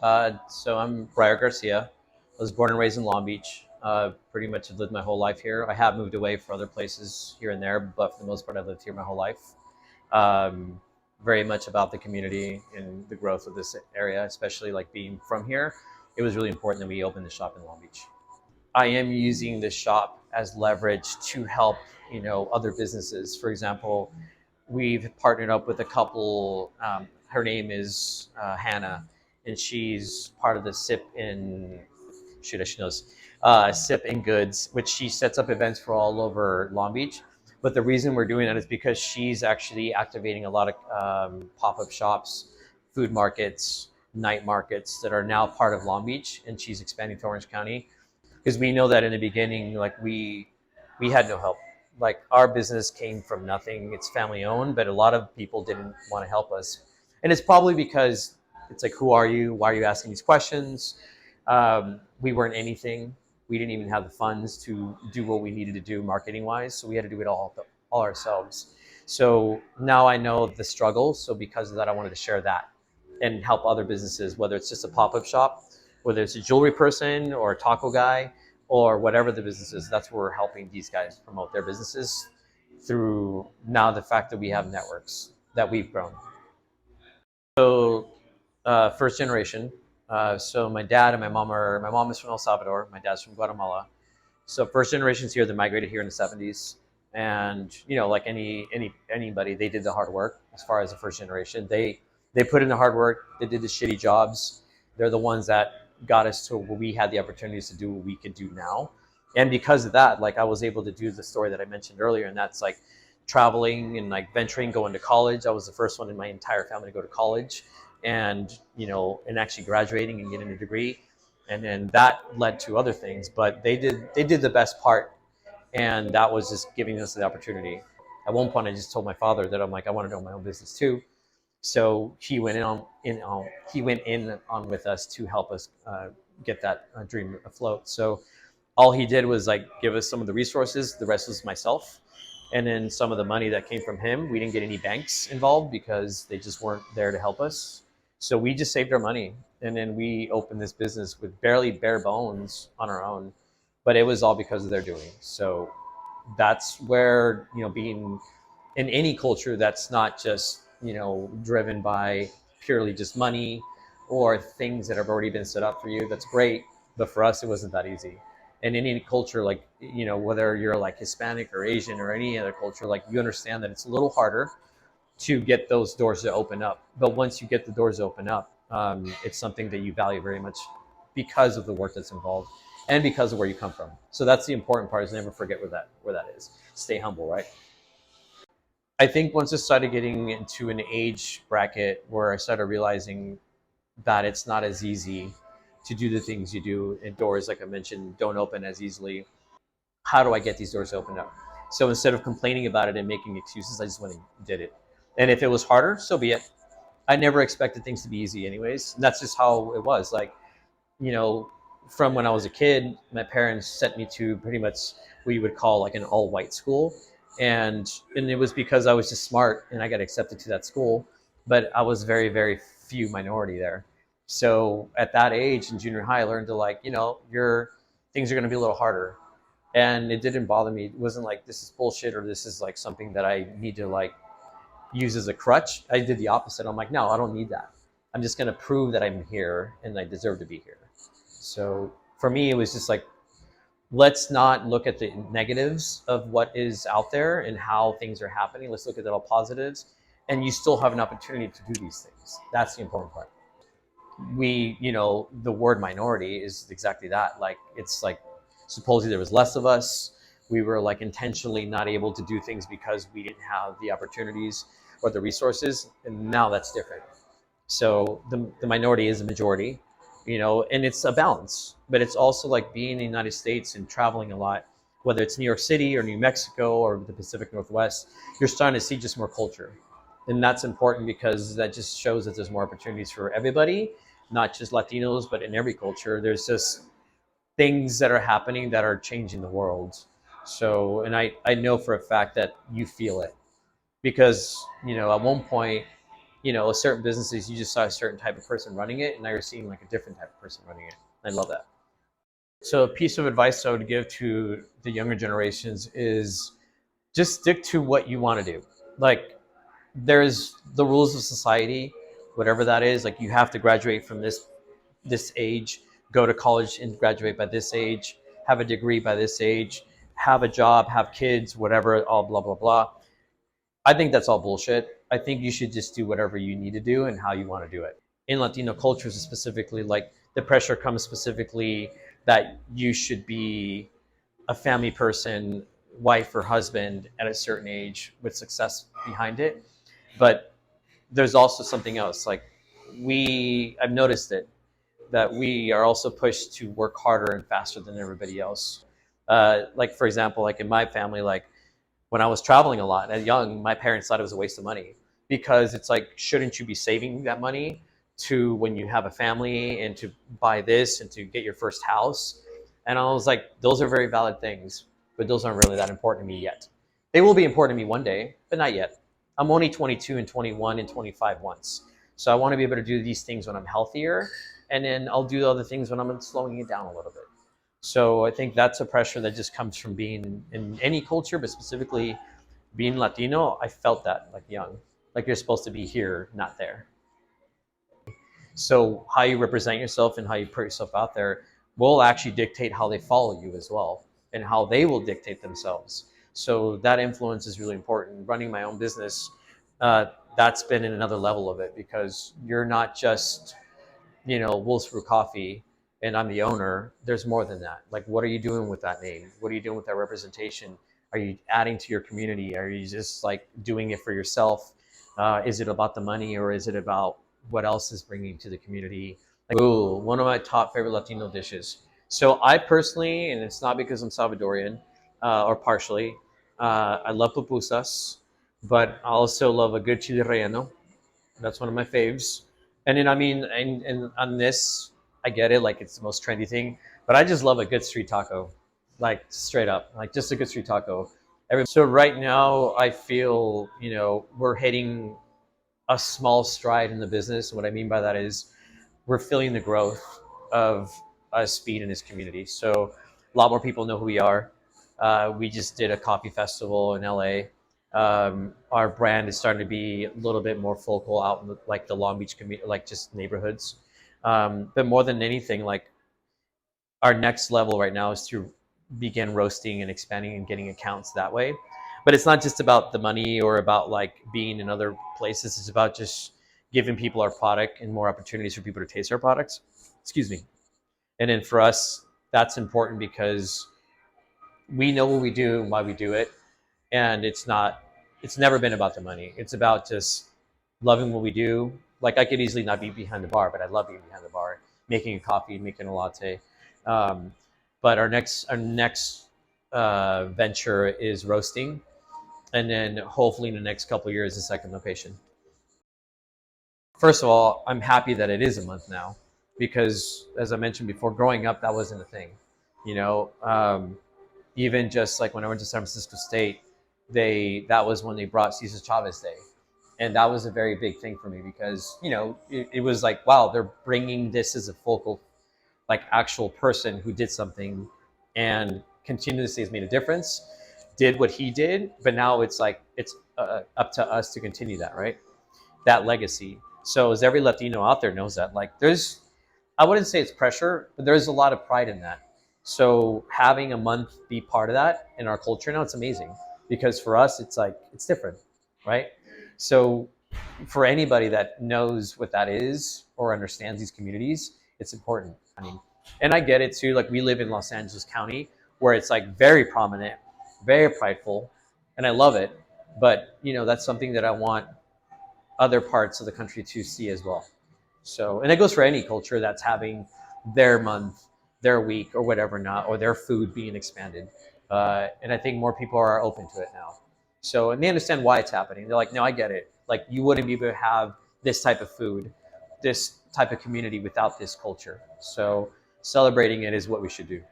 So I'm Bryer Garcia. I was born and raised in Long Beach. Pretty much have lived my whole life here. I have moved away for other places here and there, but for the most part, I've lived here my whole life. Um, Very much about the community and the growth of this area, especially like being from here. It was really important that we opened the shop in Long Beach. I am using the shop as leverage to help, other businesses. For example, we've partnered up with a couple. Her name is Hannah, and she's part of the SIP in shoot, she knows SIP in Goods, which she sets up events for all over Long Beach. But the reason we're doing that is because she's actually activating a lot of pop-up shops, food markets, night markets that are now part of Long Beach, and she's expanding to Orange County because we know that in the beginning, like we had no help. Like our business came from nothing. It's family owned, but a lot of people didn't want to help us, and it's probably because it's like, who are you? Why are you asking these questions? We weren't anything. We didn't even have the funds to do what we needed to do marketing wise, so we had to do it all ourselves. So now I know the struggle. So because of that, I wanted to share that and help other businesses, whether it's just a pop-up shop, whether it's a jewelry person or a taco guy or whatever the business is. That's where we're helping these guys promote their businesses through now the fact that we have networks that we've grown. So first generation. So my dad and my mom is from El Salvador. My dad's from Guatemala. So first generations here, they migrated here in the 70s. And, like anybody, they did the hard work as far as the first generation. They put in the hard work. They did the shitty jobs. They're the ones that got us to where we had the opportunities to do what we could do now. And because of that, like I was able to do the story that I mentioned earlier, and that's like traveling and like venturing, going to college. I was the first one in my entire family to go to college, and and actually graduating and getting a degree, and then that led to other things. But they did the best part, and that was just giving us the opportunity. At one point, I just told my father that I'm like, I want to own my own business too. So he went in on with us to help us get that dream afloat. So all he did was like give us some of the resources. The rest was myself, and then some of the money that came from him. We didn't get any banks involved because they just weren't there to help us. So we just saved our money, and then we opened this business with barely bare bones on our own. But it was all because of their doing. So that's where being in any culture that's not just driven by purely just money or things that have already been set up for you, that's great. But for us, it wasn't that easy. And in any culture, like whether you're like Hispanic or Asian or any other culture, like you understand that it's a little harder to get those doors to open up. But once you get the doors to open up, it's something that you value very much because of the work that's involved and because of where you come from. So that's the important part, is never forget where that is. Stay humble, right? I think once I started getting into an age bracket where I started realizing that it's not as easy to do the things you do, and doors, like I mentioned, don't open as easily. How do I get these doors to open up? So instead of complaining about it and making excuses, I just went and did it. And if it was harder, so be it. I never expected things to be easy anyways. And that's just how it was. Like, you know, from when I was a kid, my parents sent me to pretty much what you would call like an all white school. And it was because I was just smart and I got accepted to that school. But I was very, very few minority there. So at that age in junior high, I learned to like, your things are gonna be a little harder. And it didn't bother me. It wasn't like this is bullshit or this is like something that I need to like use as a crutch. I did the opposite. I'm like, no, I don't need that. I'm just going to prove that I'm here and I deserve to be here. So for me, it was just like, let's not look at the negatives of what is out there and how things are happening. Let's look at the all positives. And you still have an opportunity to do these things. That's the important part. The word minority is exactly that. Like, it's like, supposedly there was less of us. We were like intentionally not able to do things because we didn't have the opportunities or the resources. And now that's different. So the minority is a majority, and it's a balance. But it's also like being in the United States and traveling a lot, whether it's New York City or New Mexico or the Pacific Northwest, you're starting to see just more culture. And that's important because that just shows that there's more opportunities for everybody, not just Latinos, but in every culture. There's just things that are happening that are changing the world. So, and I know for a fact that you feel it because, at one point, A certain businesses, you just saw a certain type of person running it, and now you're seeing like a different type of person running it. I love that. So a piece of advice I would give to the younger generations is just stick to what you want to do. Like, there's the rules of society, whatever that is. Like, you have to graduate from this age, go to college and graduate by this age, have a degree by this age, have a job, have kids, whatever, all blah blah blah. I think that's all bullshit. I think you should just do whatever you need to do and how you want to do it. In Latino cultures specifically, like, the pressure comes specifically that you should be a family person, wife or husband at a certain age with success behind it. But there's also something else. Like, I've noticed it, that we are also pushed to work harder and faster than everybody else. Like, for example, like in my family, like when I was traveling a lot and young, my parents thought it was a waste of money, because it's like, shouldn't you be saving that money to when you have a family and to buy this and to get your first house? And I was like, those are very valid things, but those aren't really that important to me yet. They will be important to me one day, but not yet. I'm only 22 and 21 and 25 once. So I want to be able to do these things when I'm healthier, and then I'll do other things when I'm slowing it down a little bit. So I think that's a pressure that just comes from being in any culture, but specifically being Latino. I felt that like young, like you're supposed to be here, not there. So how you represent yourself and how you put yourself out there will actually dictate how they follow you as well, and how they will dictate themselves. So that influence is really important. Running my own business, that's been in another level of it, because you're not just Wolves Brew Coffee, and I'm the owner. There's more than that. Like, what are you doing with that name? What are you doing with that representation? Are you adding to your community? Are you just like doing it for yourself? Is it about the money, or is it about what else is bringing to the community? Like, ooh, one of my top favorite Latino dishes. So I personally, and it's not because I'm Salvadorian, or partially, I love pupusas, but I also love a good chile relleno. That's one of my faves. And then, I mean, and on this, I get it, like it's the most trendy thing, but I just love a good street taco, like straight up, like just a good street taco. So right now, I feel we're hitting a small stride in the business. And what I mean by that is we're feeling the growth of speed in this community. So a lot more people know who we are. We just did a coffee festival in LA. Our brand is starting to be a little bit more focal out in like the Long Beach community, like just neighborhoods. But more than anything, like our next level right now is to begin roasting and expanding and getting accounts that way. But it's not just about the money or about like being in other places. It's about just giving people our product and more opportunities for people to taste our products. Excuse me. And then for us, that's important because we know what we do and why we do it. And it's never been about the money. It's about just loving what we do. Like, I could easily not be behind the bar, but I love being behind the bar, making a coffee, making a latte. Um, but our next venture is roasting, and then hopefully in the next couple of years, the second location. First of all, I'm happy that it is a month now, because as I mentioned before, growing up, that wasn't a thing. You know, even just like when I went to San Francisco State, that was when they brought Cesar Chavez Day, and that was a very big thing for me, because it was like, wow, they're bringing this as a focal, like, actual person who did something and continuously has made a difference, did what he did, but now it's like it's up to us to continue that, right? That legacy. So as every Latino out there knows that, like, I wouldn't say it's pressure, but there's a lot of pride in that. So having a month be part of that in our culture now, it's amazing, because for us, it's like, it's different, right? So for anybody that knows what that is or understands these communities, it's important. I mean, and I get it too. Like, we live in Los Angeles County, where it's like very prominent, very prideful, and I love it. But that's something that I want other parts of the country to see as well. So, and it goes for any culture that's having their month, their week, or whatever, not, or their food being expanded. And I think more people are open to it now. So, and they understand why it's happening. They're like, no, I get it. Like, you wouldn't be able to have this type of food, this type of community without this culture. So, celebrating it is what we should do.